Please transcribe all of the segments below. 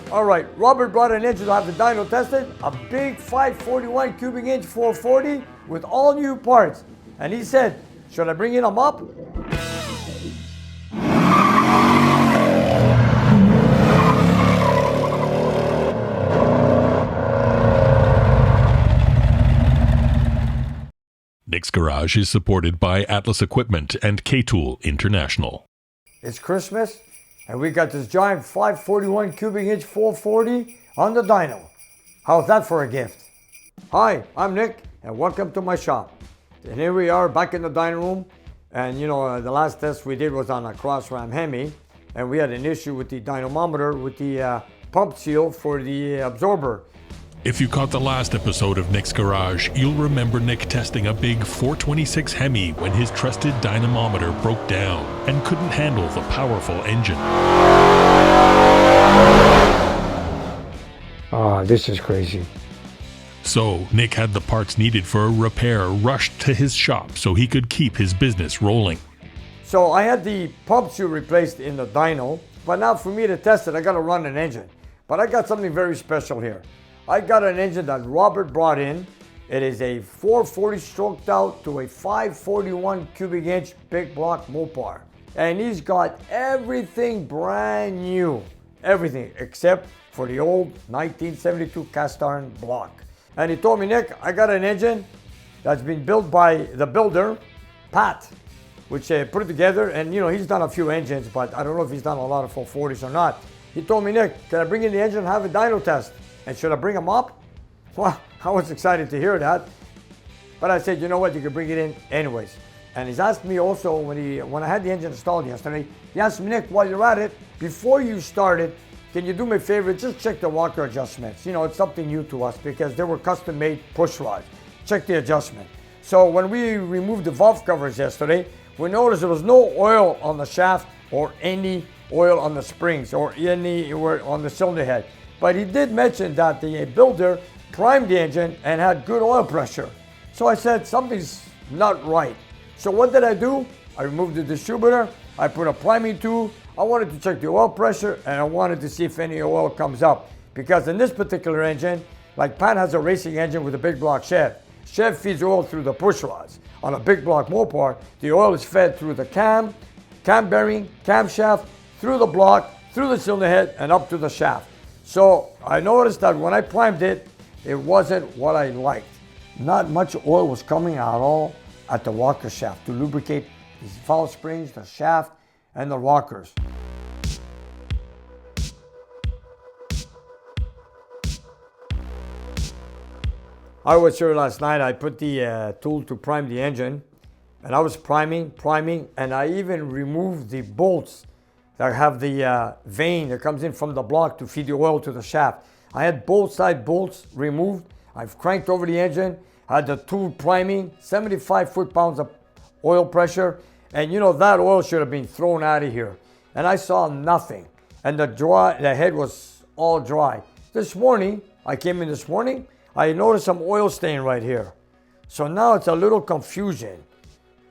All right, Robert brought an engine to have the dyno tested, a big 541 cubic inch 440 with all new parts. And he said, should I bring in a mop? Nick's Garage is supported by Atlas Equipment and K-Tool International. It's Christmas, and we got this giant 541 cubic inch 440 on the dyno. How's that for a gift? Hi, I'm Nick, and welcome to my shop. And here we are back in the dyno room, and you know, the last test we did was on a cross-ram Hemi, and we had an issue with the dynamometer with the pump seal for the absorber. If you caught the last episode of Nick's Garage, you'll remember Nick testing a big 426 Hemi when his trusted dynamometer broke down and couldn't handle the powerful engine. Ah, this is crazy. So, Nick had the parts needed for a repair rushed to his shop so he could keep his business rolling. So I had the pump seal replaced in the dyno, but now for me to test it, I gotta run an engine. But I got something very special here. I got an engine that Robert brought in. It is a 440 stroked out to a 541 cubic inch big block Mopar. And he's got everything brand new. Everything except for the old 1972 cast iron block. And he told me, Nick, I got an engine that's been built by the builder, Pat, which put it together. And you know, he's done a few engines, but I don't know if he's done a lot of 440s or not. He told me, Nick, can I bring in the engine and have a dyno test? And should I bring a mop? Well, I was excited to hear that. But I said, you know what, you can bring it in anyways. And he's asked me also, when I had the engine installed yesterday, he asked me, Nick, while you're at it, before you start it, can you do me a favor, just check the walker adjustments. You know, it's something new to us because they were custom made push rods. Check the adjustment. So when we removed the valve covers yesterday, we noticed there was no oil on the shaft or any oil on the springs or anywhere on the cylinder head. But he did mention that the builder primed the engine and had good oil pressure. So I said, something's not right. So what did I do? I removed the distributor, I put a priming tool, I wanted to check the oil pressure, and I wanted to see if any oil comes up. Because in this particular engine, like Pat has a racing engine with a big block Chev. Chev feeds oil through the push rods. On a big block Mopar, the oil is fed through the cam bearing, camshaft, through the block, through the cylinder head, and up to the shaft. So I noticed that when I primed it, it wasn't what I liked. Not much oil was coming at all at the rocker shaft to lubricate the valve springs, the shaft, and the rockers. I was here last night. I put the tool to prime the engine, and I was priming, and I even removed the bolts that have the vein that comes in from the block to feed the oil to the shaft. I had both side bolts removed. I've cranked over the engine. I had the tool priming, 75 foot-pounds of oil pressure. And you know, that oil should have been thrown out of here. And I saw nothing. And the head was all dry. This morning, I came in this morning, I noticed some oil stain right here. So now it's a little confusion.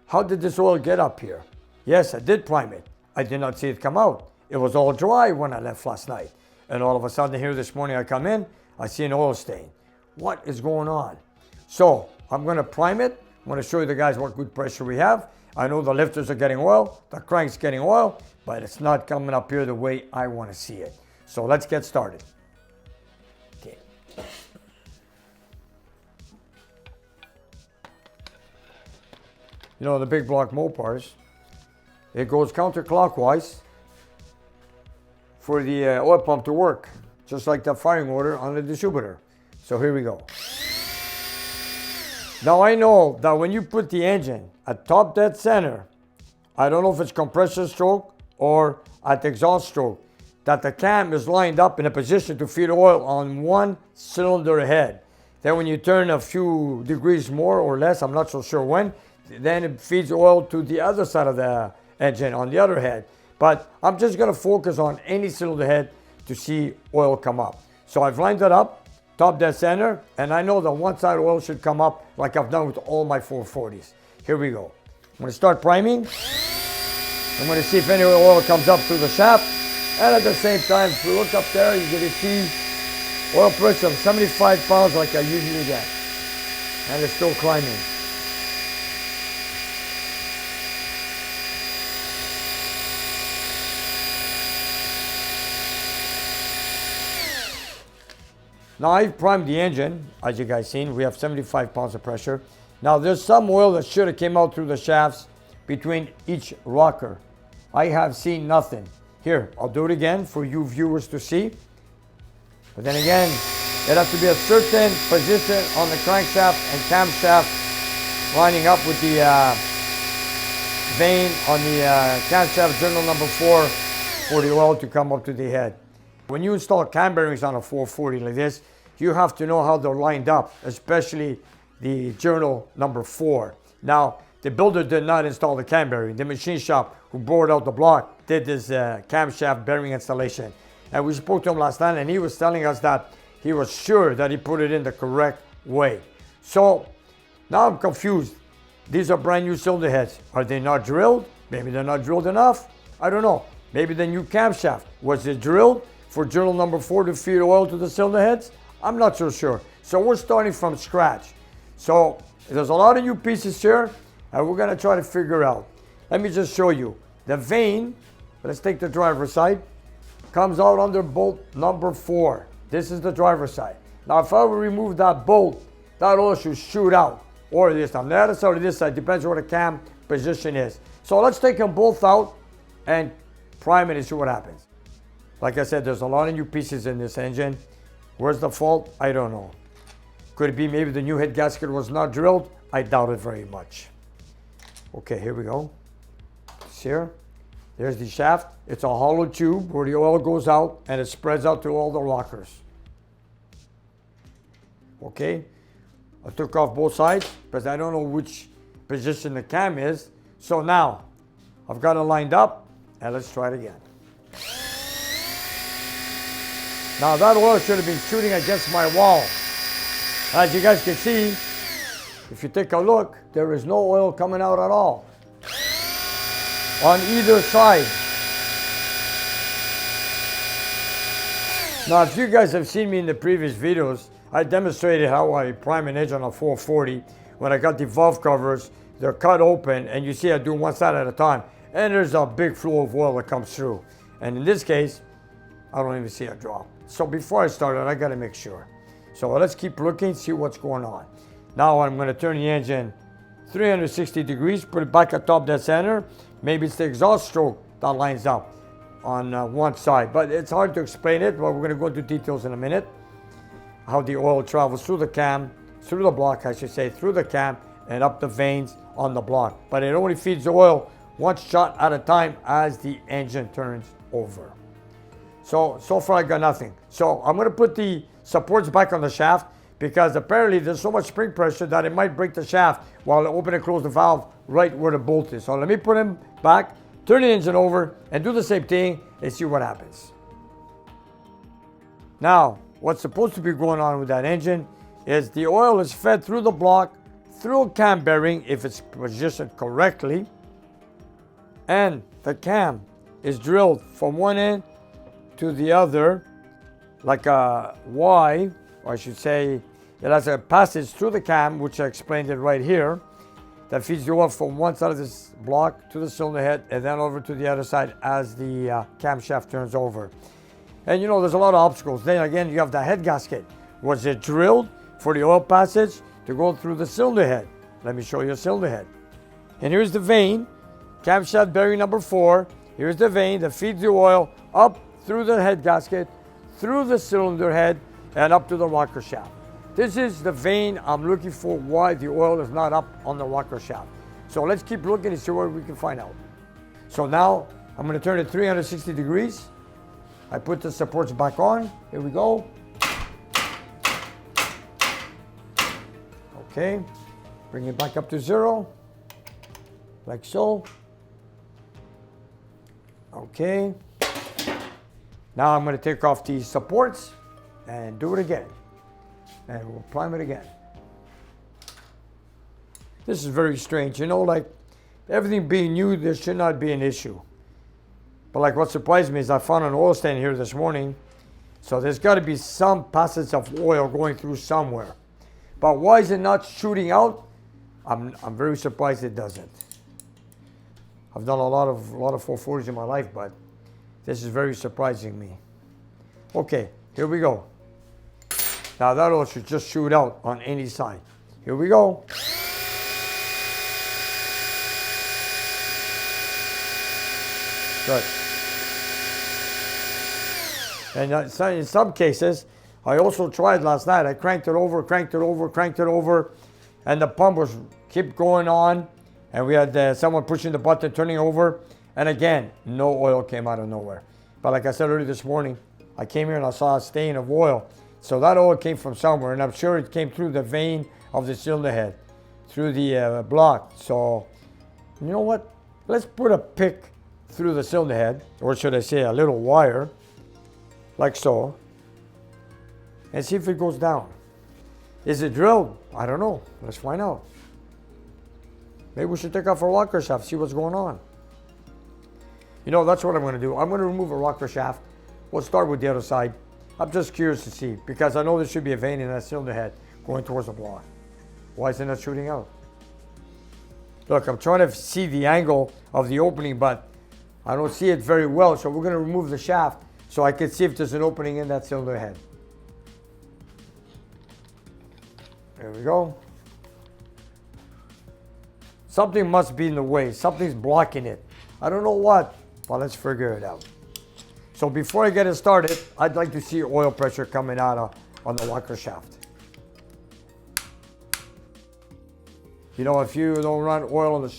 How did this oil get up here? Yes, I did prime it. I did not see it come out. It was all dry when I left last night. And all of a sudden here this morning I come in, I see an oil stain. What is going on? So I'm gonna prime it. I'm gonna show you the guys what good pressure we have. I know the lifters are getting oil, the crank's getting oil, but it's not coming up here the way I wanna see it. So let's get started. Okay. You know, the big block Mopars, it goes counterclockwise for the oil pump to work, just like the firing order on the distributor. So here we go. Now I know that when you put the engine at top dead center, I don't know if it's compressor stroke or at the exhaust stroke, that the cam is lined up in a position to feed oil on one cylinder head. Then when you turn a few degrees more or less, I'm not so sure when, then it feeds oil to the other side of the engine on the other head. But I'm just gonna focus on any cylinder head to see oil come up. So I've lined it up, top dead center, and I know that one side oil should come up like I've done with all my 440s. Here we go. I'm gonna start priming. I'm gonna see if any oil comes up through the shaft. And at the same time, if you look up there, you're going to see oil pressure of 75 pounds like I usually get. And it's still climbing. Now I've primed the engine, as you guys seen. We have 75 pounds of pressure. Now there's some oil that should have came out through the shafts between each rocker. I have seen nothing. Here, I'll do it again for you viewers to see. But then again, it has to be a certain position on the crankshaft and camshaft lining up with the vein on the camshaft journal number 4 for the oil to come up to the head. When you install cam bearings on a 440 like this, you have to know how they're lined up, especially the journal number 4. Now, the builder did not install the cam bearing. The machine shop who bored out the block did this camshaft bearing installation. And we spoke to him last night and he was telling us that he was sure that he put it in the correct way. So now I'm confused. These are brand new cylinder heads. Are they not drilled? Maybe they're not drilled enough. I don't know. Maybe the new camshaft, was it drilled for journal number 4 to feed oil to the cylinder heads? I'm not so sure. So we're starting from scratch. So there's a lot of new pieces here and we're gonna try to figure out. Let me just show you. The vein, let's take the driver's side, comes out under bolt number 4. This is the driver's side. Now if I would remove that bolt, that oil should shoot out. Or this on the other side or this side, depends on where the cam position is. So let's take them both out and prime it and see what happens. Like I said, there's a lot of new pieces in this engine. Where's the fault? I don't know. Could it be maybe the new head gasket was not drilled? I doubt it very much. Okay, here we go. See here? There's the shaft. It's a hollow tube where the oil goes out and it spreads out to all the rockers. Okay, I took off both sides because I don't know which position the cam is. So now I've got it lined up and let's try it again. Now that oil should have been shooting against my wall. As you guys can see, if you take a look, there is no oil coming out at all on either side. Now, if you guys have seen me in the previous videos, I demonstrated how I prime an engine on a 440. When I got the valve covers, they're cut open, and you see I do one side at a time, and there's a big flow of oil that comes through. And in this case, I don't even see a drop. So before I start it, I gotta make sure. So let's keep looking, see what's going on. Now I'm gonna turn the engine 360 degrees, put it back atop that center. Maybe it's the exhaust stroke that lines up on one side, but it's hard to explain it, but we're gonna go into details in a minute. How the oil travels through the cam, through the block, I should say, through the cam and up the veins on the block. But it only feeds the oil one shot at a time as the engine turns over. So far I got nothing. So I'm gonna put the supports back on the shaft because apparently there's so much spring pressure that it might break the shaft while I open and close the valve right where the bolt is. So let me put them back, turn the engine over and do the same thing and see what happens. Now, what's supposed to be going on with that engine is the oil is fed through the block, through a cam bearing if it's positioned correctly, and the cam is drilled from one end to the other like a Y, or I should say it has a passage through the cam, which I explained it right here, that feeds the oil from one side of this block to the cylinder head and then over to the other side as the camshaft turns over. And you know, there's a lot of obstacles. Then again, you have the head gasket. Was it drilled for the oil passage to go through the cylinder head? Let me show you a cylinder head. And here's the vein, camshaft bearing number 4. Here's the vein that feeds the oil up through the head gasket, through the cylinder head, and up to the rocker shaft. This is the vein I'm looking for why the oil is not up on the rocker shaft. So let's keep looking and see what we can find out. So now I'm going to turn it 360 degrees. I put the supports back on. Here we go. Okay, bring it back up to 0, like so. Okay. Now I'm going to take off these supports and do it again. And we'll prime it again. This is very strange. You know, like everything being new, there should not be an issue. But like what surprised me is I found an oil stain here this morning. So there's got to be some passage of oil going through somewhere. But why is it not shooting out? I'm very surprised it doesn't. I've done a lot of 440s in my life, but this is very surprising me. Okay, here we go. Now that oil should just shoot out on any side. Here we go. Good. And in some cases, I also tried last night. I cranked it over, and the pump was keep going on. And we had someone pushing the button, turning over. And again, no oil came out of nowhere. But like I said earlier this morning, I came here and I saw a stain of oil. So that oil came from somewhere, and I'm sure it came through the vein of the cylinder head, through the block. So, you know what? Let's put a pick through the cylinder head, or should I say a little wire, like so, and see if it goes down. Is it drilled? I don't know. Let's find out. Maybe we should take off our rocker shaft, see what's going on. You know, that's what I'm going to do. I'm going to remove a rocker shaft. We'll start with the other side. I'm just curious to see, because I know there should be a vein in that cylinder head going towards the block. Why is it not shooting out? Look, I'm trying to see the angle of the opening, but I don't see it very well. So we're going to remove the shaft so I can see if there's an opening in that cylinder head. There we go. Something must be in the way. Something's blocking it. I don't know what, but let's figure it out. So before I get it started, I'd like to see oil pressure coming out on the rocker shaft. You know, if you don't run oil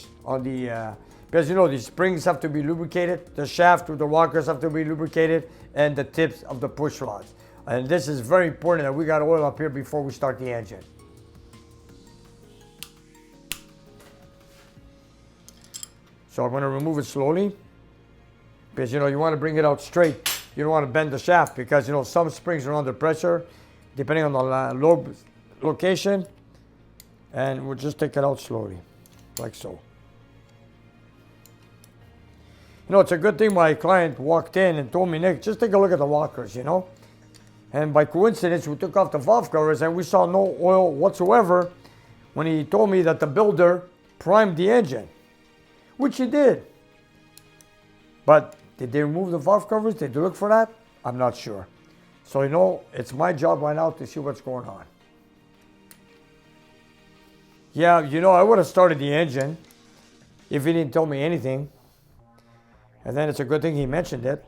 because you know these springs have to be lubricated, the shaft with the rockers have to be lubricated, and the tips of the push rods. And this is very important that we got oil up here before we start the engine. So I'm going to remove it slowly, because you know you want to bring it out straight. You don't want to bend the shaft, because you know some springs are under pressure depending on the location, and we'll just take it out slowly like so. You know, it's a good thing my client walked in and told me, Nick, just take a look at the rockers, you know. And by coincidence, we took off the valve covers and we saw no oil whatsoever when he told me that the builder primed the engine, which he did. But did they remove the valve covers? Did they look for that? I'm not sure. So, you know, it's my job right now to see what's going on. Yeah, you know, I would have started the engine if he didn't tell me anything. And then it's a good thing he mentioned it.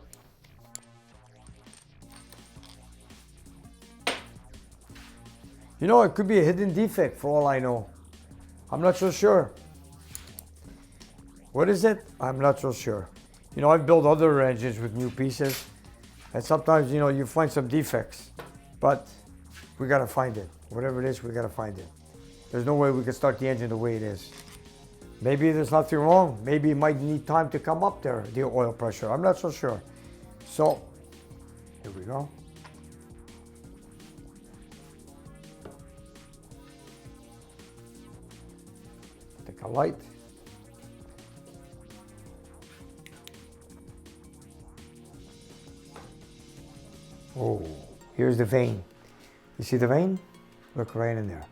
You know, it could be a hidden defect for all I know. I'm not so sure. What is it? I'm not so sure. You know, I've built other engines with new pieces, and sometimes, you know, you find some defects, but we gotta find it. Whatever it is, we gotta find it. There's no way we can start the engine the way it is. Maybe there's nothing wrong. Maybe it might need time to come up there, the oil pressure. I'm not so sure. So, here we go. Take a light. Oh, here's the vein. You see the vein? Look right in there.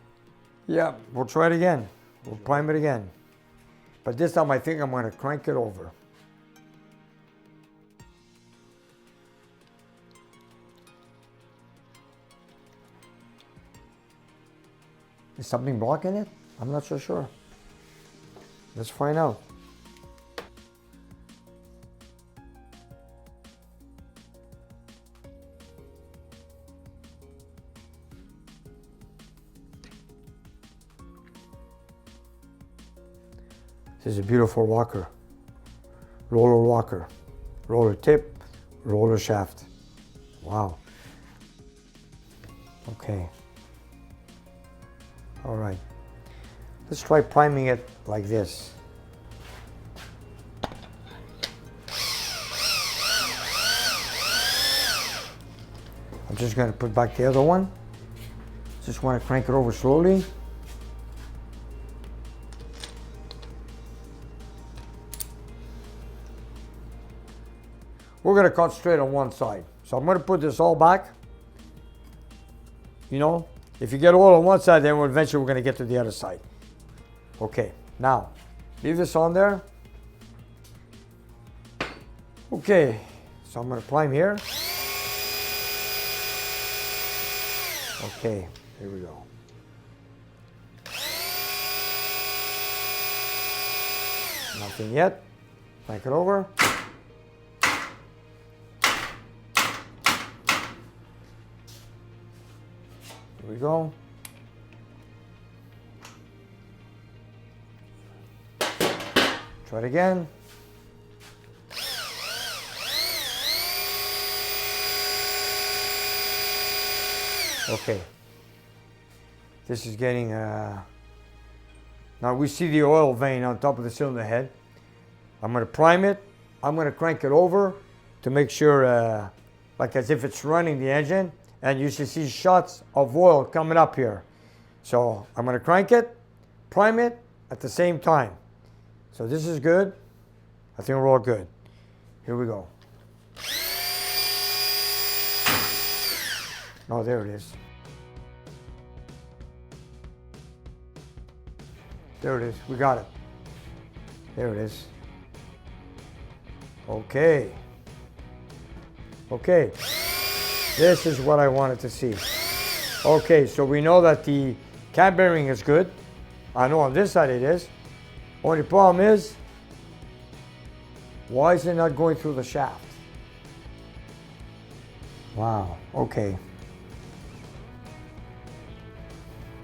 Yeah, we'll try it again. We'll prime it again. But this time I think I'm going to crank it over. Is something blocking it? I'm not so sure. Let's find out. This is a beautiful rocker, roller tip, roller shaft. Wow. Okay. All right. Let's try priming it like this. I'm just going to put back the other one. Just want to crank it over slowly. going to concentrate on one side. So I'm going to put this all back. You know, if you get oil on one side, then eventually we're going to get to the other side. Okay, now leave this on there. Okay, so I'm going to prime here. Okay, here we go. Nothing yet. Crank it over. Here we go. Try it again. Okay. This is getting, now we see the oil vein on top of the cylinder head. I'm going to prime it. I'm going to crank it over to make sure, like as if it's running the engine. And you should see shots of oil coming up here. So I'm going to crank it, prime it at the same time. So this is good. I think we're all good. Here we go. Oh, there it is. There it is. We got it. There it is. Okay. Okay. This is what I wanted to see. Okay, so we know that the cam bearing is good. I know on this side it is. Only problem is, why is it not going through the shaft? Wow, okay.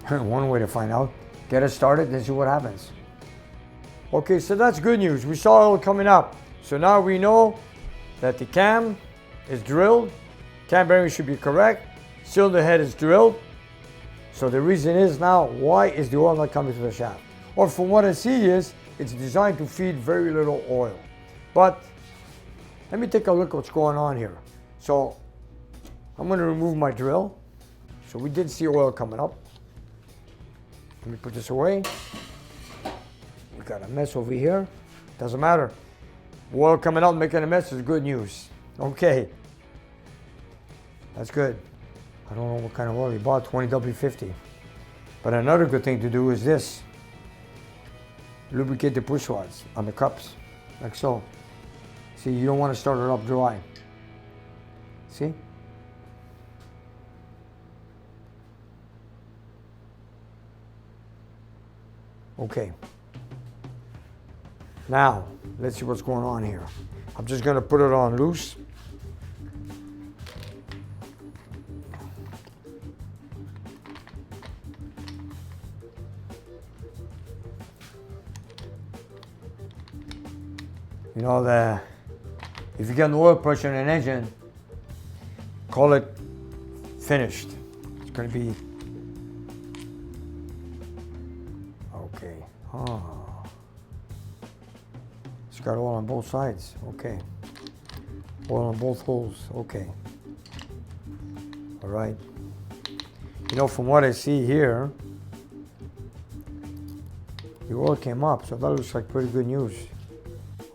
One way to find out. Get it started and see what happens. Okay, so that's good news. We saw oil coming up. So now we know that the cam is drilled. Cam bearing should be correct. Cylinder head is drilled. So the reason is now, why is the oil not coming to the shaft? Or from what I see is, it's designed to feed very little oil. But let me take a look at what's going on here. So I'm going to remove my drill. So we did see oil coming up. Let me put this away. We got a mess over here. Doesn't matter. Oil coming out making a mess is good news. Okay. That's good. I don't know what kind of oil he bought, 20W50. But another good thing to do is this. Lubricate the push rods on the cups, like so. See, you don't want to start it up dry. See? Okay. Now, let's see what's going on here. I'm just going to put it on loose. You know, if you get an oil pressure in an engine, call it finished. It's going to be okay. Oh, it's got oil on both sides. Okay, oil on both holes. Okay, all right. You know, from what I see here, the oil came up, so that looks like pretty good news.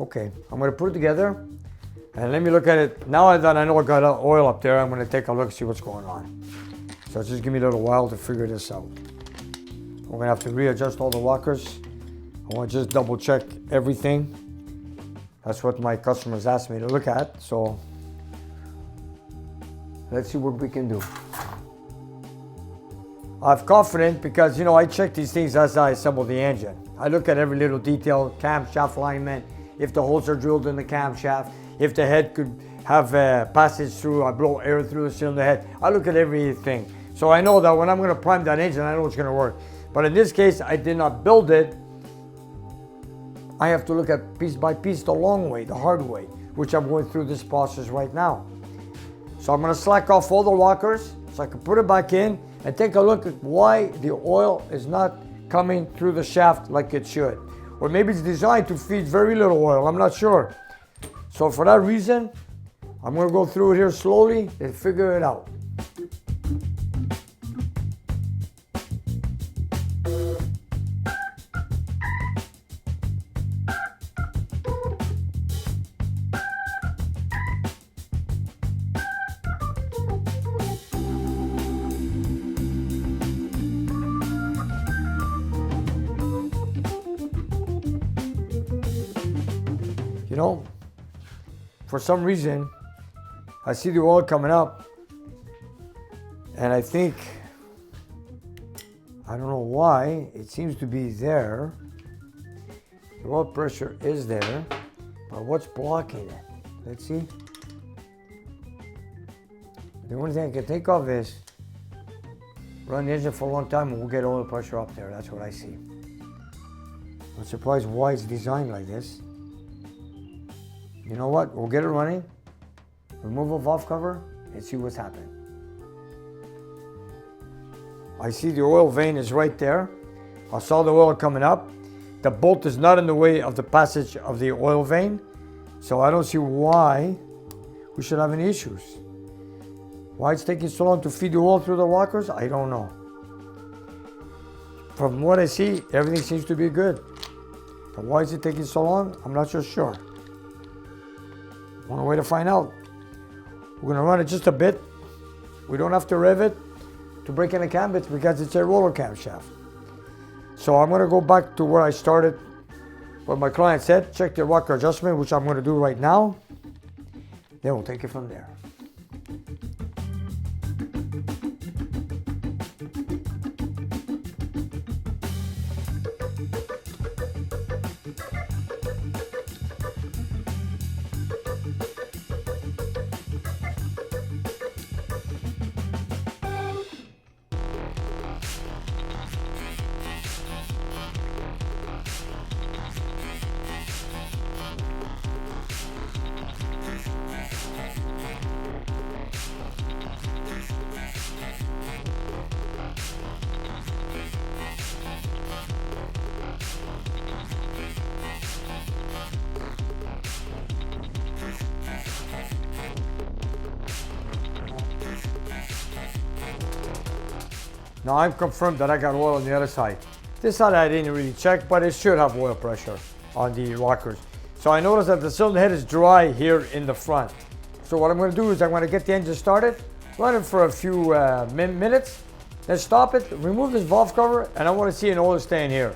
Okay, I'm going to put it together and let me look at it. Now that I know I got oil up there, I'm going to take a look and see what's going on. So just give me a little while to figure this out. I'm going to have to readjust all the lockers. I want to just double check everything. That's what my customers asked me to look at. So let's see what we can do. I'm confident because, you know, I check these things as I assemble the engine. I look at every little detail, camshaft alignment, if the holes are drilled in the camshaft, if the head could have passage through, I blow air through the cylinder head. I look at everything. So I know that when I'm going to prime that engine, I know it's going to work. But in this case, I did not build it. I have to look at piece by piece the long way, the hard way, which I'm going through this process right now. So I'm going to slack off all the lockers so I can put it back in and take a look at why the oil is not coming through the shaft like it should. Or maybe it's designed to feed very little oil, I'm not sure. So for that reason, I'm going to go through it here slowly and figure it out. know, for some reason, I see the oil coming up, and I think, I don't know why, it seems to be there. The oil pressure is there, but what's blocking it? Let's see. The only thing I can think of is run the engine for a long time and we'll get oil pressure up there. That's what I see. I'm surprised why it's designed like this. You know what? We'll get it running, remove a valve cover, and see what's happening. I see the oil vein is right there. I saw the oil coming up. The bolt is not in the way of the passage of the oil vein, so I don't see why we should have any issues. Why it's taking so long to feed the oil through the rockers, I don't know. From what I see, everything seems to be good. But why is it taking so long? I'm not so sure. One way to find out. We're gonna run it just a bit. We don't have to rev it to break any cambits because it's a roller camshaft. So I'm gonna go back to where I started, what my client said, check the rocker adjustment, which I'm gonna do right now. Then we'll take it from there. Now I've confirmed that I got oil on the other side. This side I didn't really check, but it should have oil pressure on the rockers. So I noticed that the cylinder head is dry here in the front. So what I'm going to do is I'm going to get the engine started, run it for a few minutes, then stop it, remove this valve cover, and I want to see an oil stain here.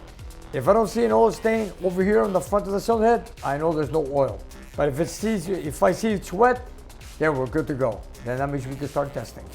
If I don't see an oil stain over here on the front of the cylinder head, I know there's no oil. But if I see it's wet, then we're good to go. Then that means we can start testing.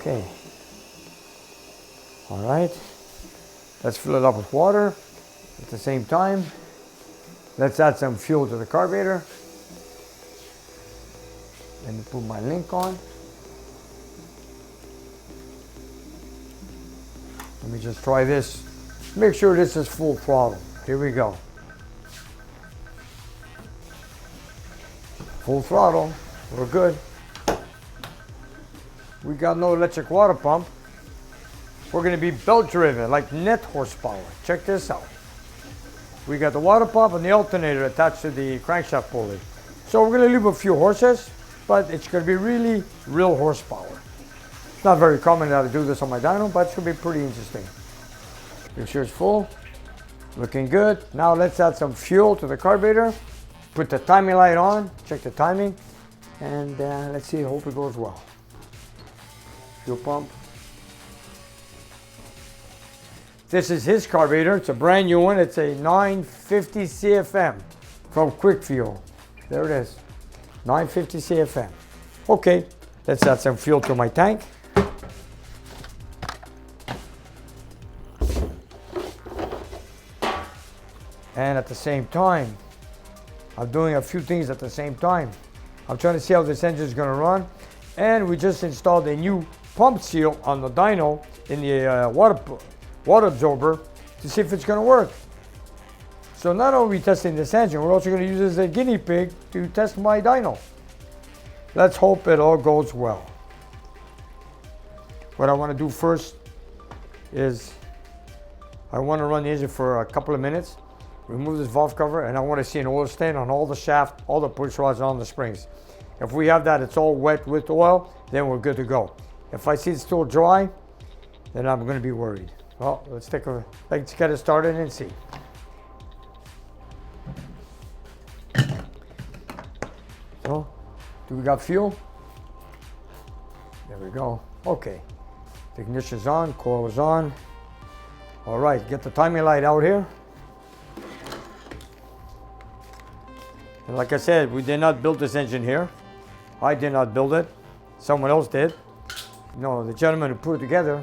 Okay, all right, let's fill it up with water. At the same time, let's add some fuel to the carburetor. Let me put my link on. Let me just try this. Make sure this is full throttle. Here we go. Full throttle, we're good. We got no electric water pump. We're gonna be belt driven, like net horsepower. Check this out. We got the water pump and the alternator attached to the crankshaft pulley. So we're gonna leave a few horses, but it's gonna be really real horsepower. It's not very common that I do this on my dyno, but it's gonna be pretty interesting. Make sure it's full, looking good. Now let's add some fuel to the carburetor. Put the timing light on, check the timing, and let's see, hope it goes well. Fuel pump. This is his carburetor. It's a brand new one. It's a 950 CFM from Quick Fuel. There it is, 950 CFM. Okay, let's add some fuel to my tank. And at the same time, I'm doing a few things at the same time. I'm trying to see how this engine is going to run. And we just installed a new pump seal on the dyno in the water absorber to see if it's going to work. So not only are we testing this engine, we're also going to use it as a guinea pig to test my dyno. Let's hope it all goes well. What I want to do first is I want to run the engine for a couple of minutes, remove this valve cover, and I want to see an oil stain on all the shaft, all the push rods, on the springs. If we have that, it's all wet with oil, then we're good to go. If I see it's still dry, then I'm going to be worried. Well, let's get it started and see. So, do we got fuel? There we go. Okay. The ignition's on, coil is on. All right, get the timing light out here. And like I said, we did not build this engine here. I did not build it. Someone else did. No, the gentleman who put it together,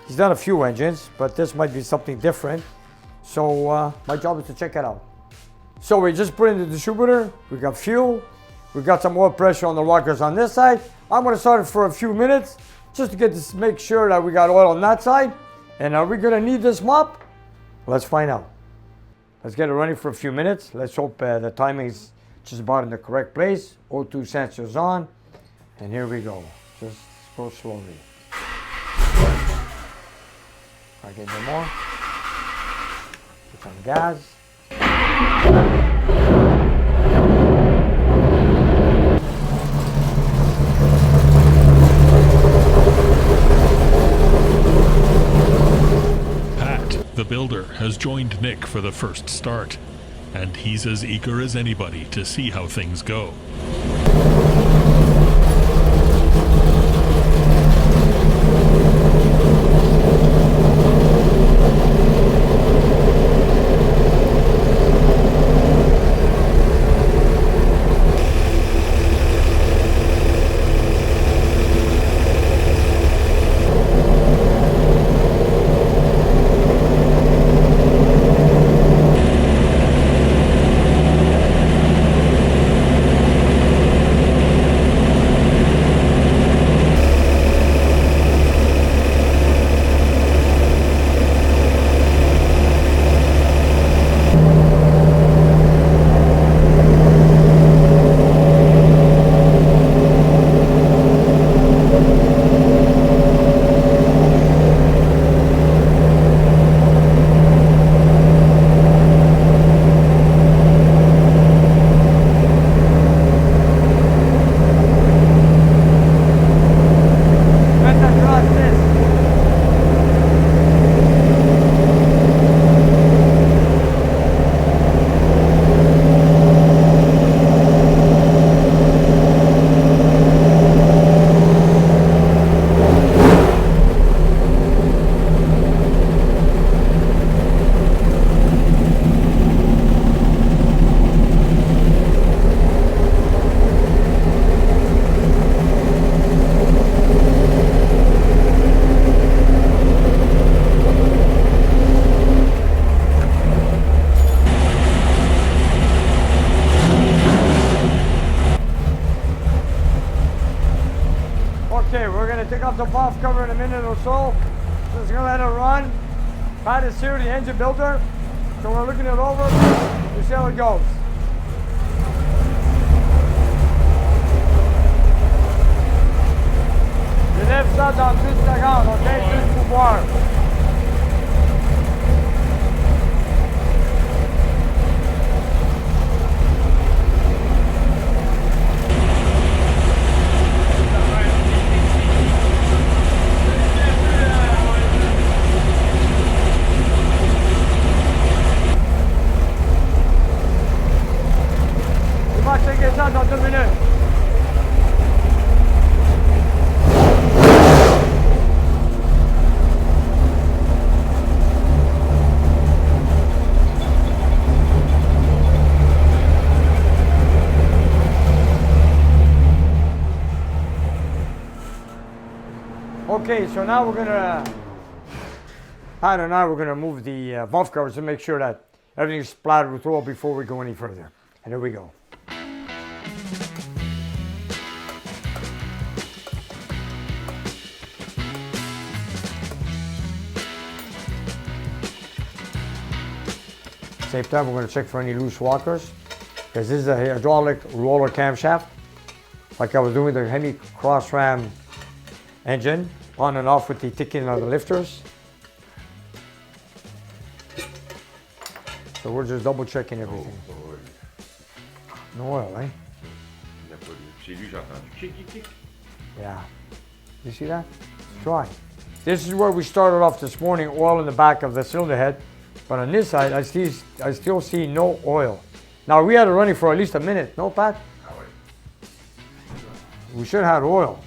he's done a few engines, but this might be something different. So my job is to check it out. So we just put in the distributor, we got fuel, we got some oil pressure on the rockers on this side. I'm gonna start it for a few minutes, just to get this, make sure that we got oil on that side. And are we gonna need this mop? Let's find out. Let's get it running for a few minutes. Let's hope the timing's just about in the correct place. O2 sensor's on, and here we go. Just go slowly. I get no more. Put on gas. The builder has joined Nick for the first start, and he's as eager as anybody to see how things go. Take off the valve cover in a minute or so. Just gonna let it run. Pat is here, the engine builder. So we're looking it over. We see how it goes. Je lève ça dans 10 secondes, ok? Juste pour voir. Checker ça dans 2 minutes. Okay, so now we're gonna, Pat and I, we're gonna move the valve covers to make sure that everything's splattered with oil before we go any further. And here we go. Same time, we're going to check for any loose rockers, because this is a hydraulic roller camshaft, like I was doing with the Hemi cross ram engine, on and off with the ticking of the lifters. So we're just double checking everything. No oil, eh? Yeah. You see that? It's dry. This is where we started off this morning, oil in the back of the cylinder head. But on this side, I still see no oil. Now we had it running for at least a minute, no, Pat? We should have oil.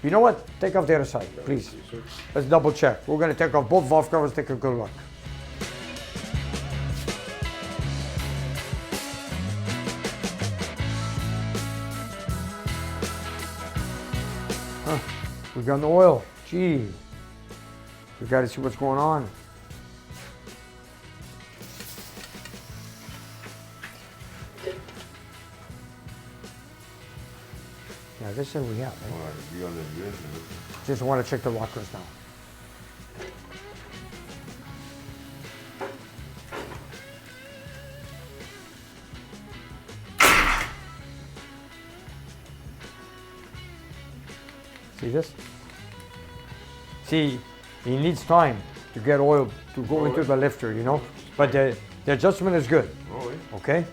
You know what? Take off the other side, please. Let's double check. We're going to take off both valve covers, take a good look. Huh. We got no oil. Gee. We got to see what's going on. Yeah, this is we have. Right? Just want to check the rockers now. See this? See, he needs time to get oil to go into the lifter, you know. But the adjustment is good. Okay.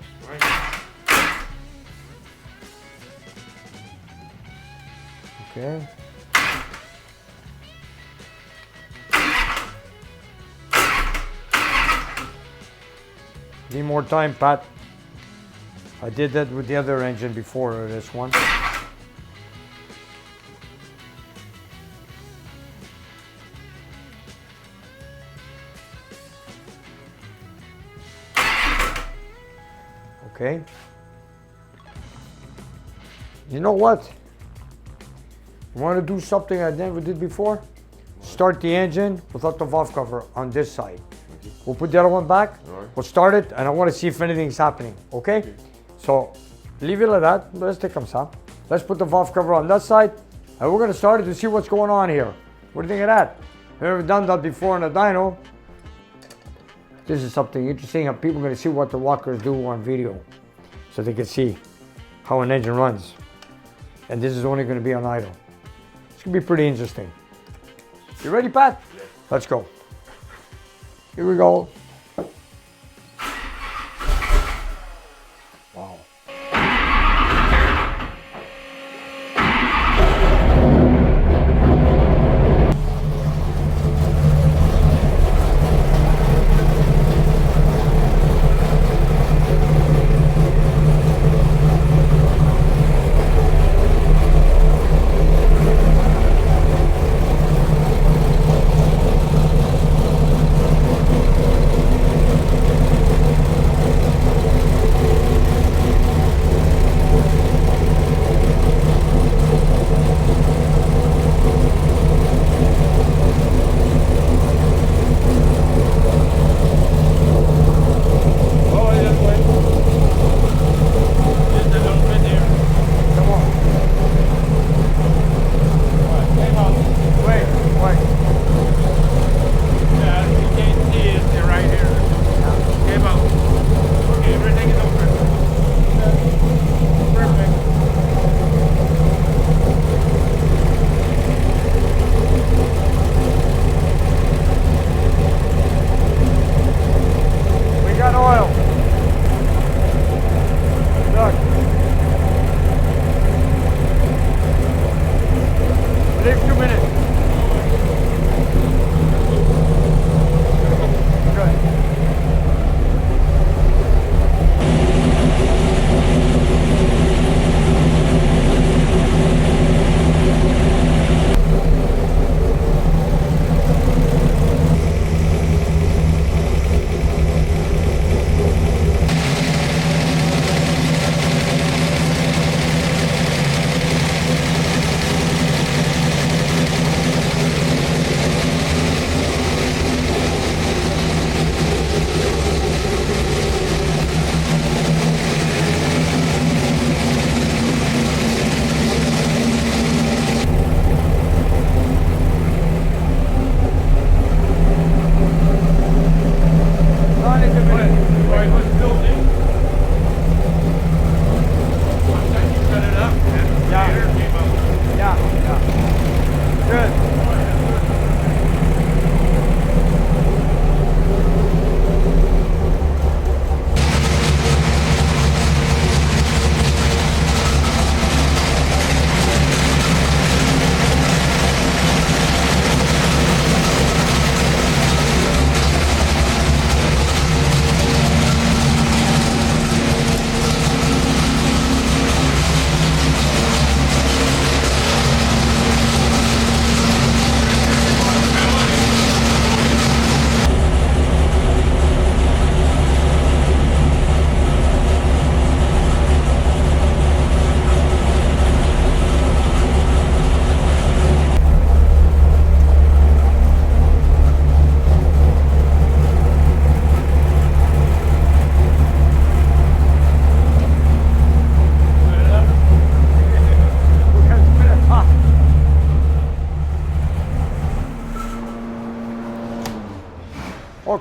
Okay. Need more time, Pat. I did that with the other engine before this one. Okay. You know what? You want to do something I never did before? Start the engine without the valve cover on this side. We'll put the other one back. We'll start it, and I want to see if anything's happening. Okay? So leave it like that. Let's take some some. Let's put the valve cover on that side, and we're going to start it to see what's going on here. What do you think of that? I've never done that before in a dyno. This is something interesting, and people are going to see what the rockers do on video, so they can see how an engine runs. And this is only going to be on idle. It's going to be pretty interesting. You ready, Pat? Yeah. Let's go. Here we go. Wow.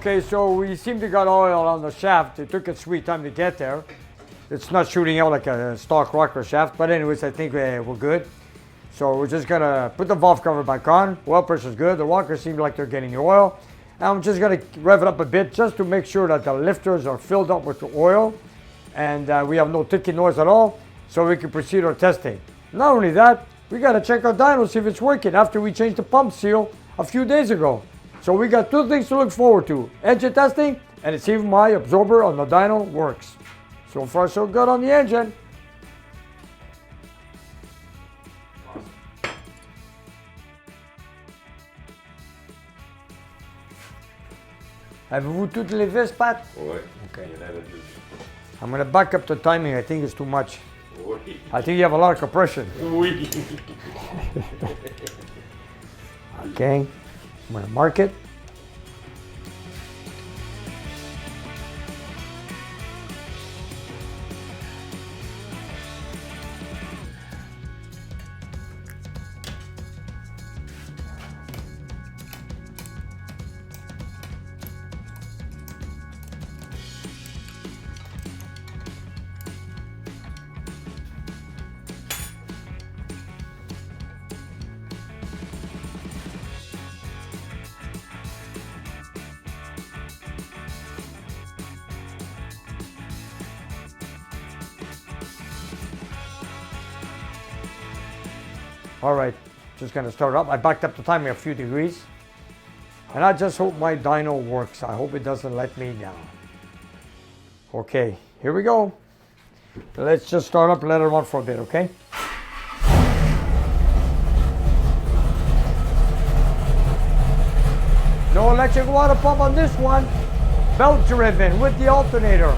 Okay, so we seem to got oil on the shaft. It took a sweet time to get there. It's not shooting out like a stock rocker shaft, but anyways, I think we're good. So we're just gonna put the valve cover back on. Oil pressure's good. The rockers seem like they're getting the oil. And I'm just gonna rev it up a bit just to make sure that the lifters are filled up with the oil and we have no ticking noise at all, so we can proceed our testing. Not only that, we gotta check our dyno, see if it's working after we changed the pump seal a few days ago. So we got two things to look forward to: engine testing and see if my absorber on the dyno works. So far so good on the engine. Avez-vous toutes les vis, Pat? Oui. Okay. Il y en avait deux. I'm gonna back up the timing. I think it's too much. Oui. I think you have a lot of compression. Oui. Okay. I'm gonna mark it. All right, just gonna start up. I backed up the timer a few degrees. And I just hope my dyno works. I hope it doesn't let me down. Okay, here we go. Let's just start up and let it run for a bit, okay? No electric water pump on this one. Belt driven with the alternator.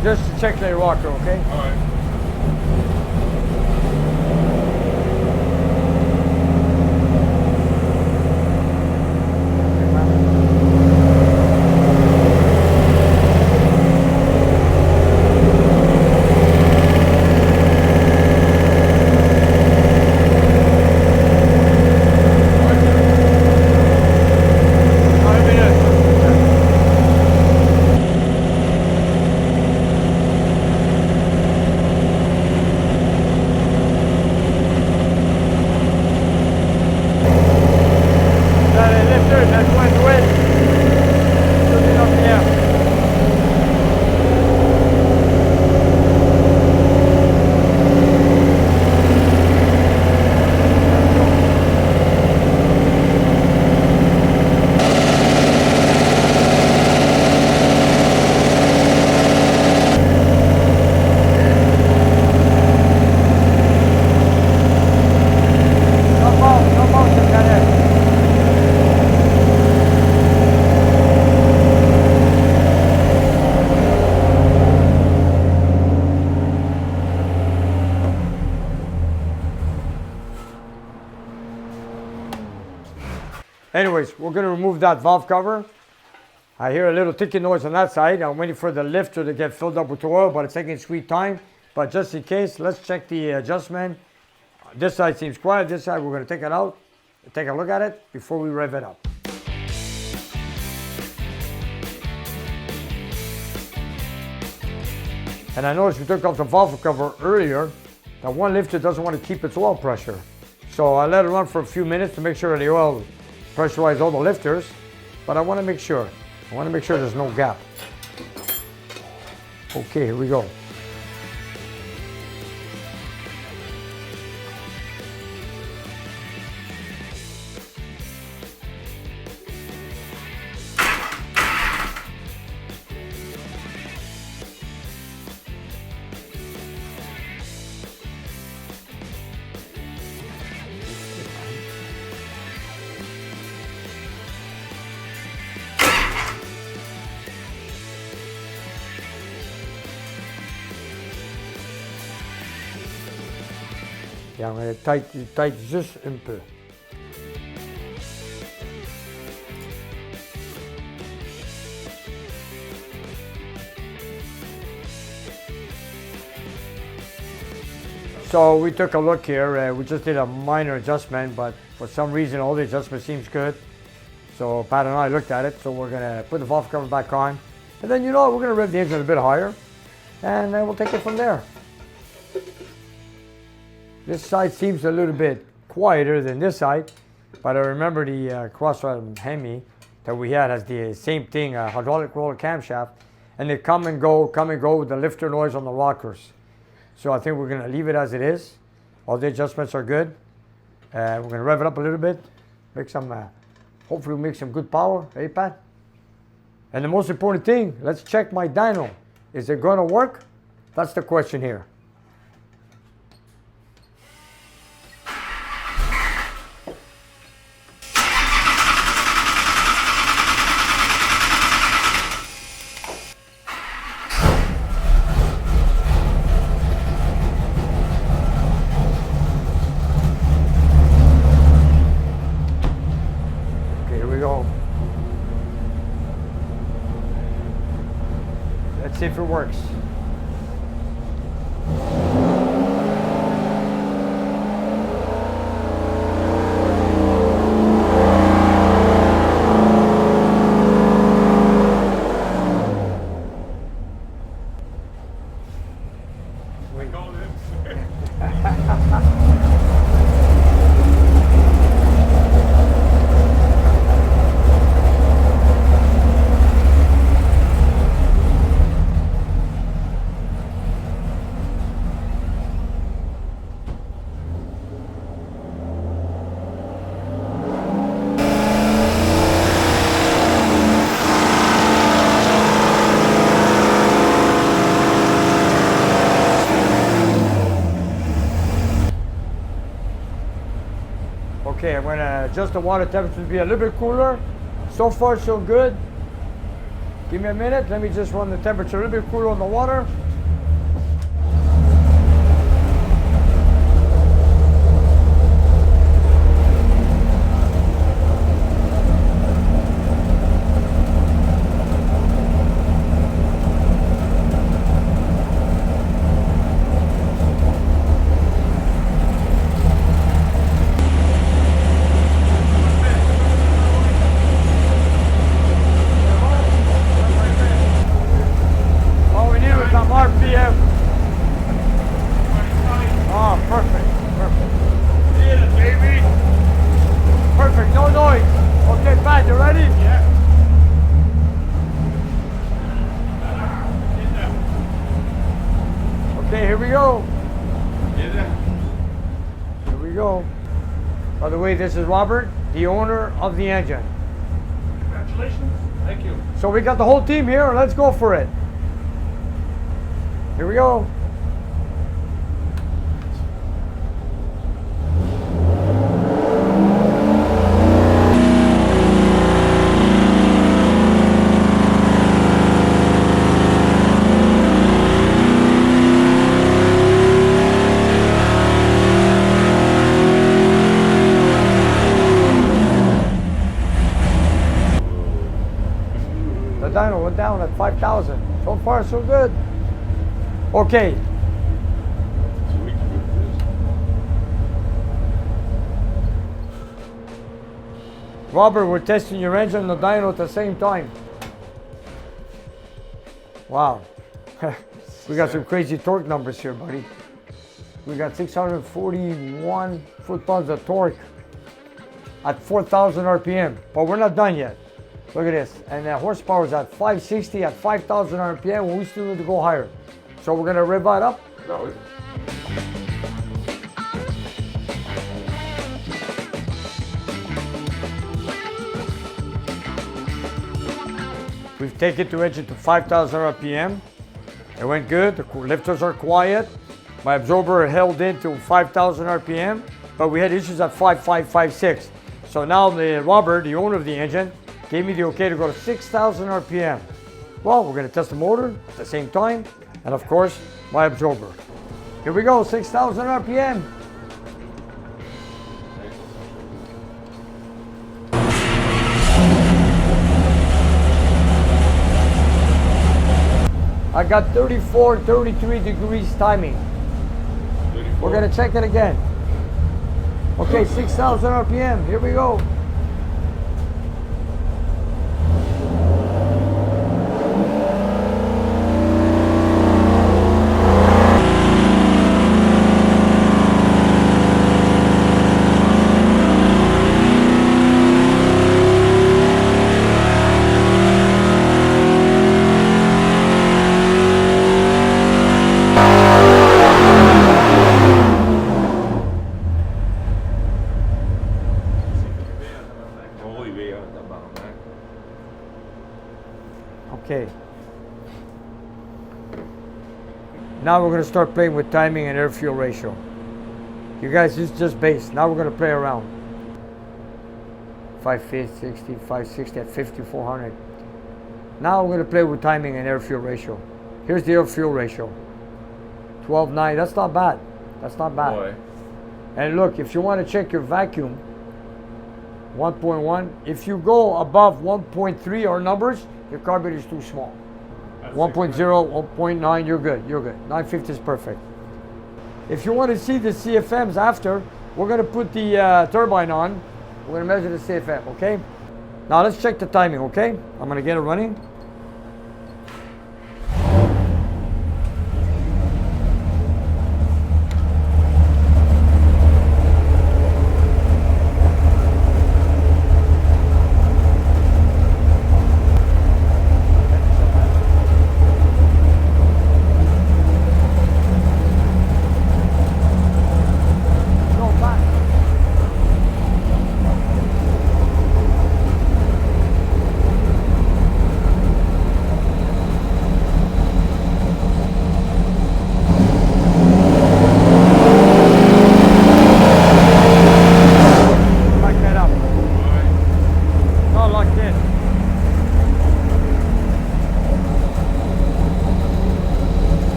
Just to check the rocker, okay? All right. Anyways, we're gonna remove that valve cover. I hear a little ticking noise on that side. I'm waiting for the lifter to get filled up with oil, but it's taking sweet time. But just in case, let's check the adjustment. This side seems quiet. This side, we're gonna take it out, take a look at it before we rev it up. And I noticed we took off the valve cover earlier. That one lifter doesn't want to keep its oil pressure. So I let it run for a few minutes to make sure the oil pressurize all the lifters, but I want to make sure. I want to make sure there's no gap. Okay, here we go. Et on va tight juste un peu. So we took a look here. We just did a minor adjustment, but for some reason all the adjustment seems good. So Pat and I looked at it. So we're gonna put the valve cover back on, and then we're gonna rev the engine a bit higher, and then we'll take it from there. This side seems a little bit quieter than this side, but I remember the cross-rod Hemi that we had has the same thing, a hydraulic roller camshaft, and they come and go with the lifter noise on the rockers. So I think we're going to leave it as it is. All the adjustments are good. We're going to rev it up a little bit, make some, hopefully we'll make some good power, hey Pat? And the most important thing, let's check my dyno. Is it going to work? That's the question here. Let's see if it works. Okay, I'm going to adjust the water temperature to be a little bit cooler. So far, so good. Give me a minute. Let me just run the temperature a little bit cooler on the water. RPM. Oh, perfect, perfect. Get it, baby. Perfect, no noise. Okay, Pat, you ready? Yeah. Okay, here we go. Get it. Here we go. By the way, this is Robert, the owner of the engine. Congratulations. Thank you. So we got the whole team here. Let's go for it. Here we go. The dyno went down at 5,000. So far, so good. Okay. Robert, we're testing your engine and the dyno at the same time. Wow. We got some crazy torque numbers here, buddy. We got 641 foot-pounds of torque at 4,000 RPM, but we're not done yet. Look at this. And the horsepower is at 560 at 5,000 RPM, and we still need to go higher. So we're gonna rev that up. No. We've taken the engine to 5,000 RPM. It went good. The lifters are quiet. My absorber held in to 5,000 RPM, but we had issues at 5.556. So now Robert, the owner of the engine, gave me the okay to go to 6,000 RPM. Well, we're gonna test the motor at the same time, and of course, my absorber. Here we go, 6,000 RPM. I got 34, 33 degrees timing. 34. We're gonna check it again. Okay, 6,000 RPM, here we go. Muy bien, tá bom, né? Okay. Now we're going to start playing with timing and air fuel ratio. You guys, this is just base. Now we're going to play around. 550, 60, 560 at 5400. Now we're going to play with timing and air fuel ratio. Here's the air fuel ratio. 12.9. That's not bad. That's not bad. Boy. And look, if you want to check your vacuum, 1.1. If you go above 1.3 or numbers, your carburetor is too small. 1.0, 1.9, you're good. You're good. 950 is perfect. If you want to see the CFMs after, we're going to put the turbine on. We're going to measure the CFM, okay? Now let's check the timing, okay? I'm going to get it running.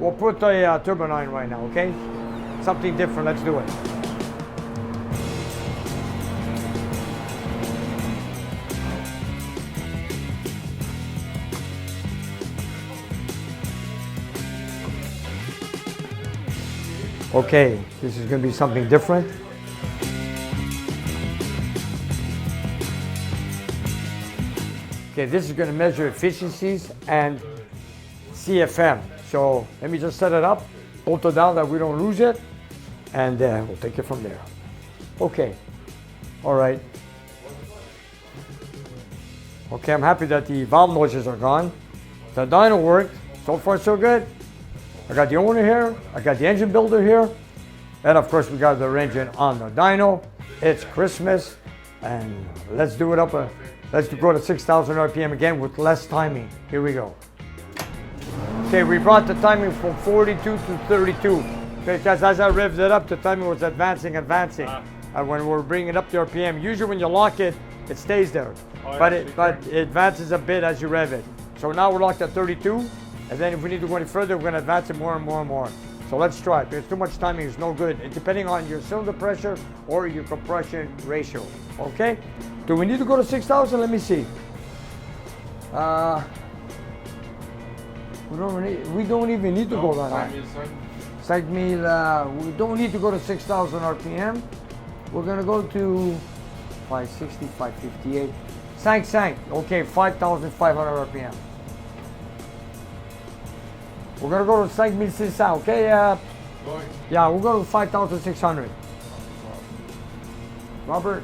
We'll put a turbine right now, okay? Something different, let's do it. Okay, this is going to be something different. Okay, this is going to measure efficiencies and CFM. So let me just set it up, bolt it down that we don't lose it, and we'll take it from there. Okay, all right. Okay, I'm happy that the valve noises are gone. The dyno worked, so far so good. I got the owner here, I got the engine builder here, and of course we got the engine on the dyno. It's Christmas, and let's do it up. Let's go to 6,000 RPM again with less timing. Here we go. Okay, we brought the timing from 42 to 32. Because as I revved it up, the timing was advancing. And when we're bringing up the RPM, usually when you lock it, it stays there. But it advances a bit as you rev it. So now we're locked at 32. And then if we need to go any further, we're going to advance it more and more and more. So let's try it. Because too much timing is no good, depending on your cylinder pressure or your compression ratio. Okay? Do we need to go to 6,000? Let me see. We don't even need to go that high. We don't need to go to 6,000 RPM. We're going to go to 560, 558. Sank. Okay, 5,500 RPM. We're going to go to 5,600, okay? Yeah, we'll go to 5,600. Robert,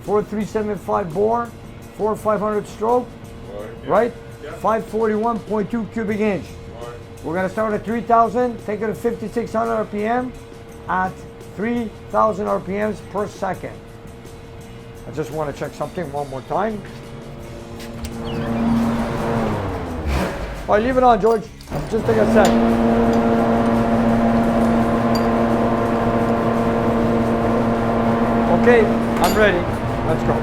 4375 bore, 4 or 500 stroke, right? 541.2 cubic inch. We're gonna start at 3,000, take it to 5,600 RPM at 3,000 RPMs per second. I just want to check something one more time. All right, leave it on, George. Just take a sec. Okay, I'm ready. Let's go.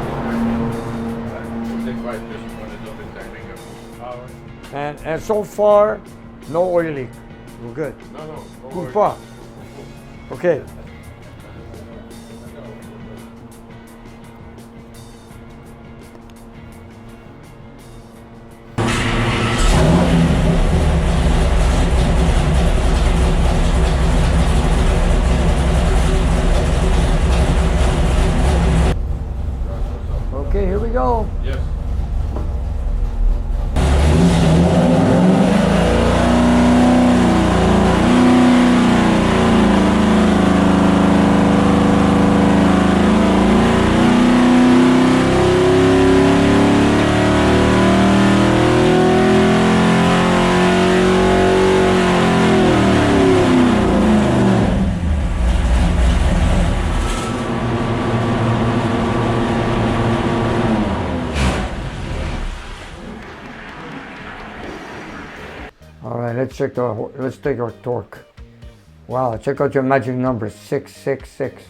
And so far, no oil leak. We're good. No. Good pas. Okay. Okay, here we go. Yes. All right, let's take our torque. Wow, check out your magic number, 666.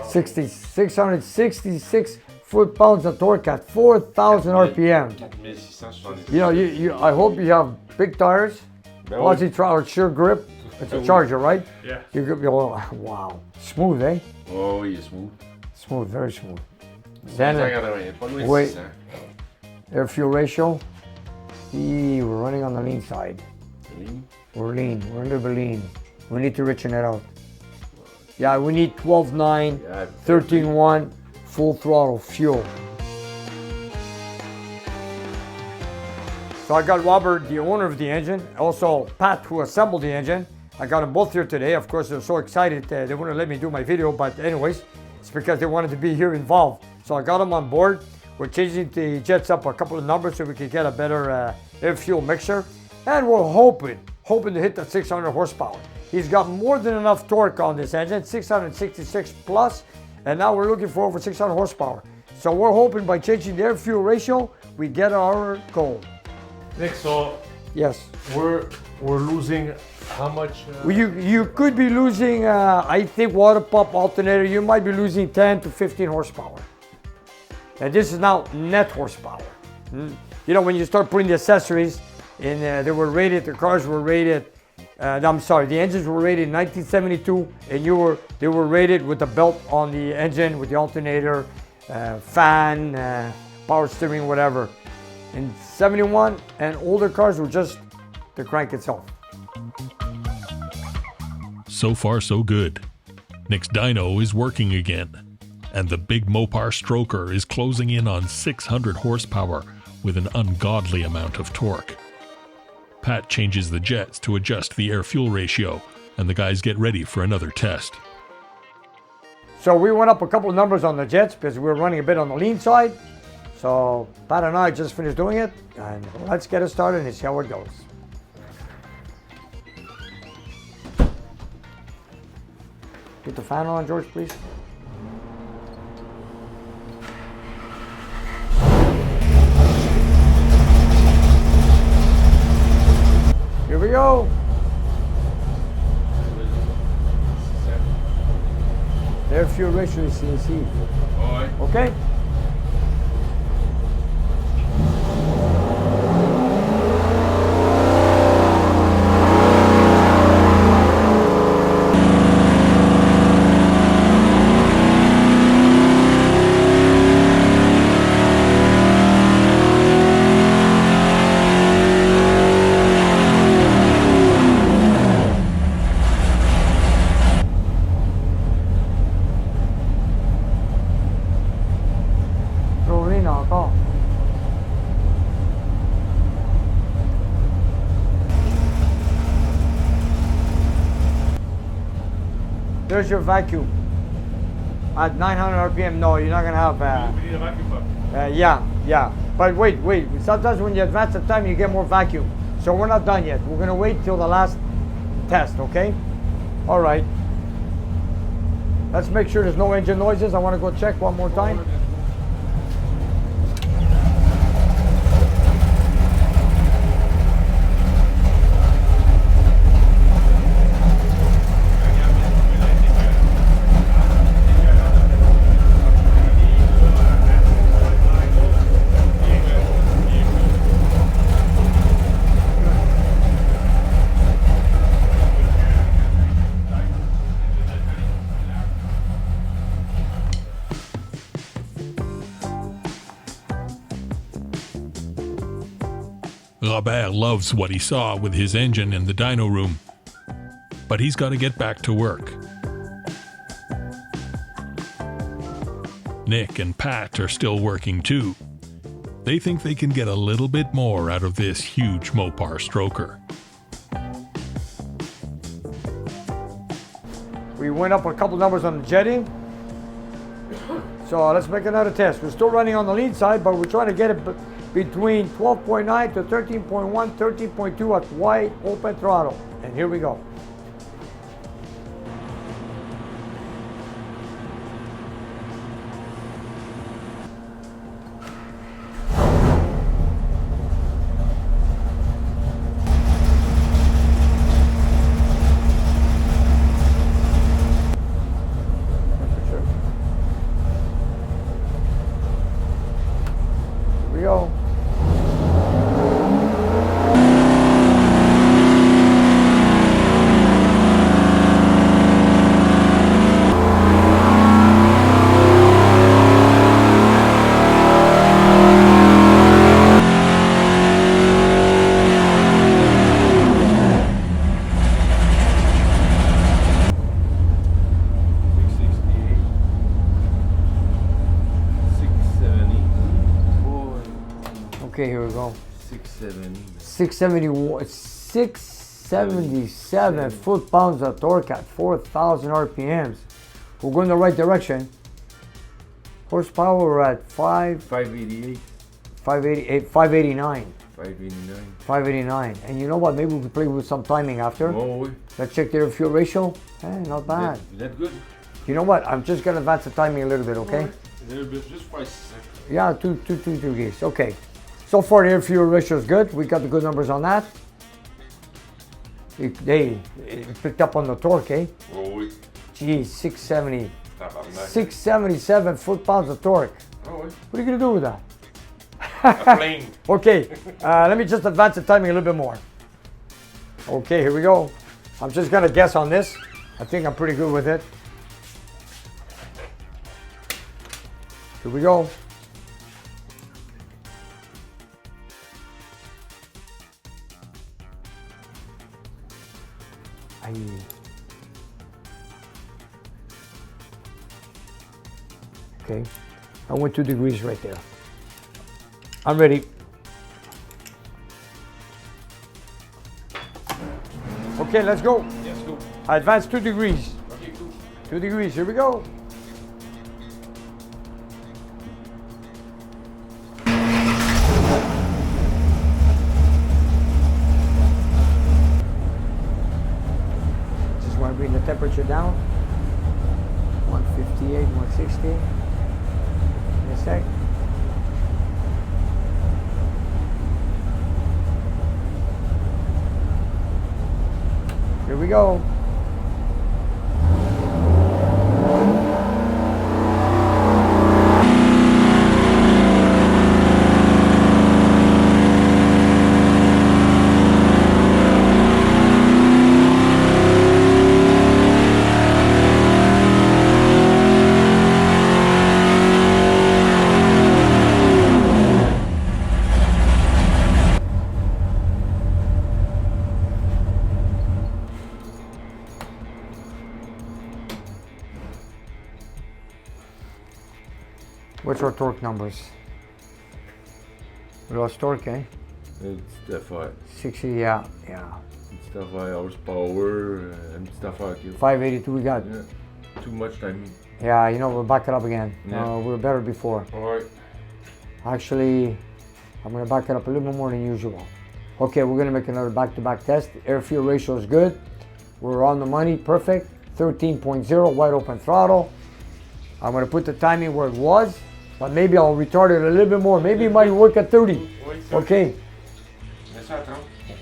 666 foot-pounds of torque at 4,000 RPM. 4670. You know, I hope you have big tires, Aussie or sure grip. It's a Charger, right? Yeah. You could be all, wow, smooth, eh? Oh, il est smooth. Smooth, very smooth. Then, 580, pas loin de wait. 600. air fuel ratio. We're running on the lean side. We're lean. We're a little bit lean. We need to richen it out. Yeah, we need 12.9, 13.1, full throttle fuel. So I got Robert, the owner of the engine, also Pat, who assembled the engine. I got them both here today. Of course, they're so excited they wouldn't let me do my video, but anyways, it's because they wanted to be here involved. So I got them on board. We're changing the jets up a couple of numbers so we can get a better air fuel mixture. And we're hoping to hit the 600 horsepower. He's got more than enough torque on this engine, 666 plus, and now we're looking for over 600 horsepower. So we're hoping by changing the air fuel ratio, we get our goal. Nick, so Yes. we're losing how much? Well, you could be losing, I think water pump alternator, you might be losing 10 to 15 horsepower. And this is now net horsepower. You know, when you start putting the accessories in, they were rated, the cars were rated, I'm sorry, the engines were rated in 1972, and they were rated with the belt on the engine, with the alternator, fan, power steering, whatever. In 71, and older cars were just the crank itself. So far, so good. Nick's dyno is working again, and the big Mopar stroker is closing in on 600 horsepower with an ungodly amount of torque. Pat changes the jets to adjust the air-fuel ratio, and the guys get ready for another test. So we went up a couple of numbers on the jets because we were running a bit on the lean side. So Pat and I just finished doing it, and let's get it started and see how it goes. Put the fan on, George, please. Here we go. Air fuel ratio is CNC. Okay. There's your vacuum. At 900 RPM, no, you're not gonna have We need a vacuum pump. Yeah. But wait. Sometimes when you advance the time, you get more vacuum. So we're not done yet. We're gonna wait till the last test, okay? All right. Let's make sure there's no engine noises. I want to go check one more time. Robert loves what he saw with his engine in the dyno room, but he's got to get back to work. Nick and Pat are still working too. They think they can get a little bit more out of this huge Mopar stroker. We went up a couple numbers on the jetting. So let's make another test. We're still running on the lead side, but we're trying to get it between 12.9 to 13.1, 13.2 at wide open throttle. And here we go. Here we go. Okay, here we go. 677 foot-pounds of torque at 4,000 RPMs. We're going the right direction. Horsepower, we're at 589. 589. And you know what? Maybe we can play with some timing after. Oh, oui. Let's check the air fuel ratio. Not bad. That's good. You know what? I'm just going to advance the timing a little bit, okay? A little bit, just 5 seconds. Yeah, two degrees. Okay. So far, the air fuel ratio is good. We got the good numbers on that. It picked up on the torque, eh? Oh, oui. Geez, 670. Tabarnak. 677 foot-pounds of torque. Oh, oui. What are you going to do with that? A plane. Okay, let me just advance the timing a little bit more. Okay, here we go. I'm just going to guess on this. I think I'm pretty good with it. Here we go. Okay, I went 2 degrees right there. I'm ready. Okay, let's go. Yes, go. I advanced 2 degrees. Okay, cool. 2 degrees, here we go. Just want to bring the temperature down. 158, 160. In a sec. Here we go. What's our torque numbers? We lost torque, eh? It's stuff high. 60, yeah. It's stuff high horsepower and stuff high. 582 we got. Yeah. Too much timing. Yeah, you know, we'll back it up again. Yeah. We were better before. Alright. Actually, I'm gonna back it up a little bit more than usual. Okay, we're gonna make another back-to-back test. Air-fuel ratio is good. We're on the money, perfect. 13.0, wide open throttle. I'm gonna put the timing where it was, but maybe I'll retard it a little bit more. Maybe it might work at 30. Okay.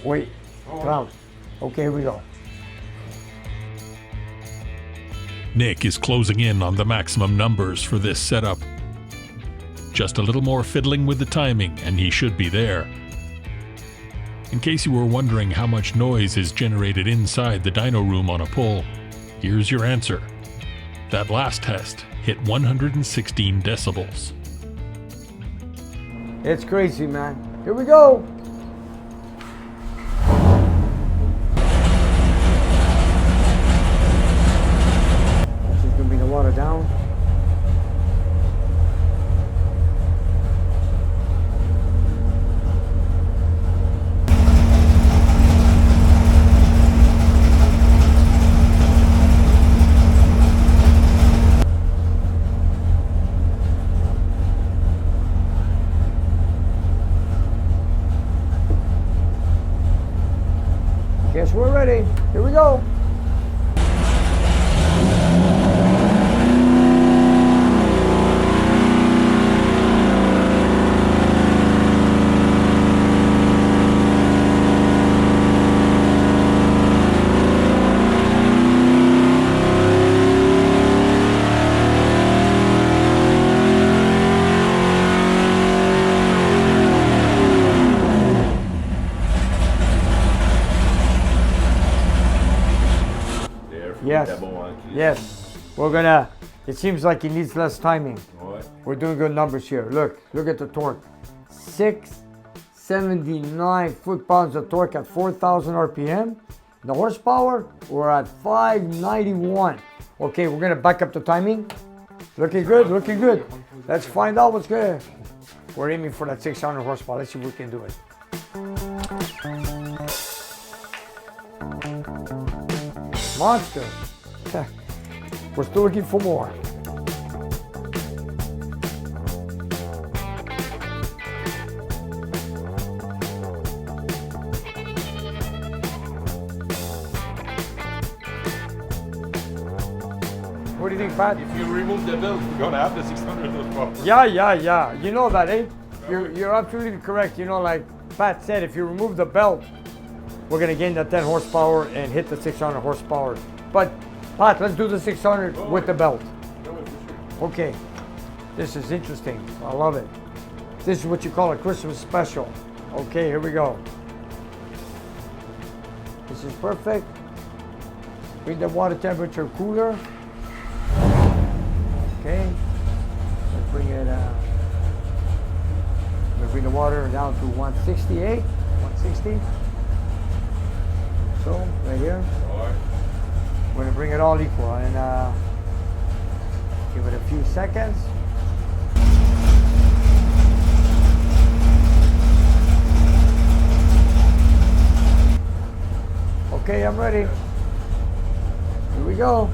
Wait, 30. Okay, here we go. Nick is closing in on the maximum numbers for this setup. Just a little more fiddling with the timing and he should be there. In case you were wondering how much noise is generated inside the dyno room on a pull, here's your answer. That last test hit 116 decibels. It's crazy, man. Here we go. This is gonna be the water down. Guess we're ready. Here we go. Yes. Yes. We're gonna. It seems like it needs less timing. We're doing good numbers here. Look at the torque. 679 foot-pounds of torque at 4,000 RPM. The horsepower, we're at 591. Okay, we're gonna back up the timing. Looking good, looking good. Let's find out what's good. We're aiming for that 600 horsepower. Let's see if we can do it. Monster. We're still looking for more. What do you think, Pat? If you remove the belt, you're gonna have the 600 horsepower. Yeah. You know that, eh? You're absolutely correct. You know, like Pat said, if you remove the belt, we're gonna gain that 10 horsepower and hit the 600 horsepower. But Pat, let's do the 600 with the belt. Okay, this is interesting. I love it. This is what you call a Christmas special. Okay, here we go. This is perfect. Bring the water temperature cooler. Okay, let's bring it. Let's bring the water down to 168, 160. So right here. We're gonna bring it all equal and give it a few seconds. Okay, I'm ready. Here we go.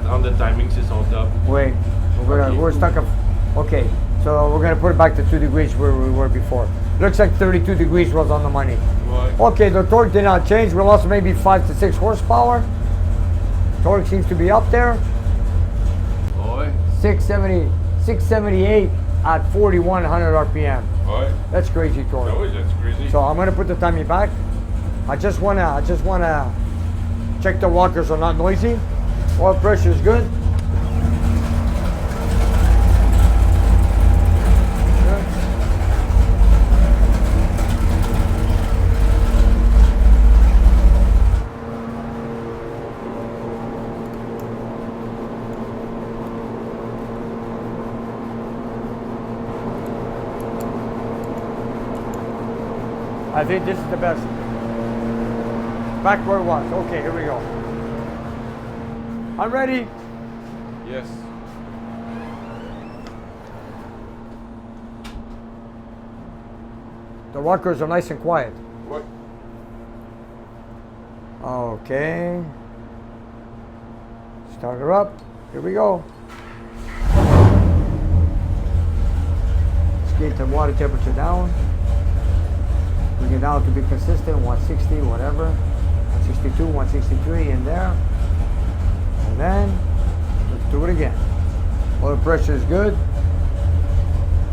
On the timings is on top. Wait, we're stuck up. Okay, so we're gonna put it back to 2 degrees where we were before. Looks like 32 degrees was on the money. Right. Okay, the torque did not change. We lost maybe 5 to 6 horsepower. Torque seems to be up there. Right. 678 at 4,100 RPM. Right. That's crazy torque. No, that's crazy. So I'm gonna put the timing back. I just wanna check the rockers are not noisy. Oil pressure is good. I think this is the best. Back where it was. Okay, here we go. I'm ready. Yes. The rockers are nice and quiet. What? Okay. Start her up. Here we go. Let's get the water temperature down. Bring it down to be consistent, 160, whatever. 162, 163 in there. And then, let's do it again. Oil pressure is good.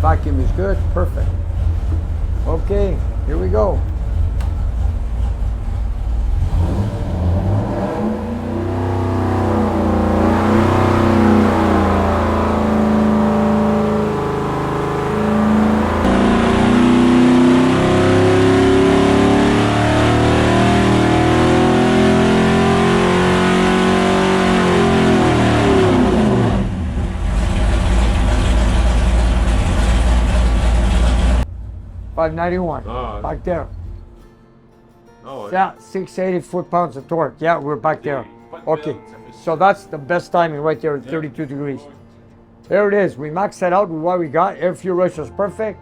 Vacuum is good. Perfect. Okay, here we go. $591 back there. Oh, Yeah, 680 foot-pounds of torque. Yeah, we're back there. Okay, so that's the best timing right there at 32 degrees. There it is. We maxed that out with what we got. Air fuel ratio is perfect.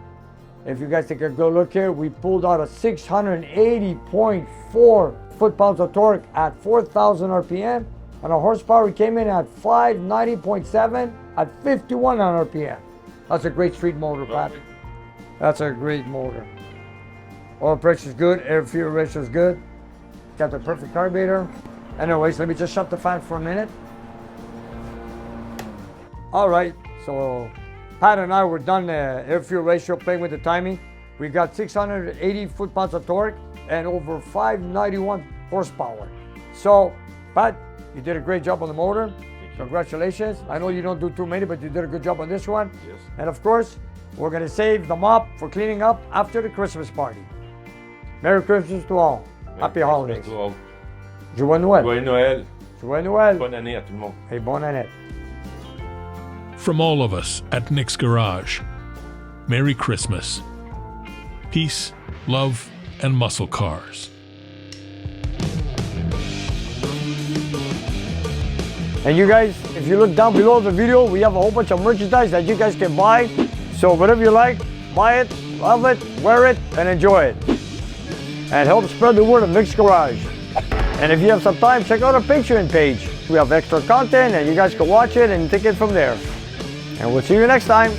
If you guys take a good look here, we pulled out a 680.4 foot-pounds of torque at 4,000 RPM. And our horsepower, we came in at 590.7 at 51 on RPM. That's a great street motor, Pat. That's a great motor. Oil pressure is good, air fuel ratio is good. Got the perfect carburetor. Anyways, let me just shut the fan for a minute. All right, so Pat and I were done air fuel ratio, playing with the timing. We got 680 foot-pounds of torque and over 591 horsepower. So, Pat, you did a great job on the motor. Congratulations. I know you don't do too many, but you did a good job on this one. Yes. And of course, we're gonna save the mop for cleaning up after the Christmas party. Merry Christmas to all. Happy holidays. Joyeux Noël. Joyeux Noël. Joyeux Noël. Bonne année à tout le monde. Et bonne année. From all of us at Nick's Garage, Merry Christmas. Peace, love, and muscle cars. And you guys, if you look down below the video, we have a whole bunch of merchandise that you guys can buy. So whatever you like, buy it, love it, wear it, and enjoy it. And help spread the word of Nick's Garage. And if you have some time, check out our Patreon page. We have extra content and you guys can watch it and take it from there. And we'll see you next time.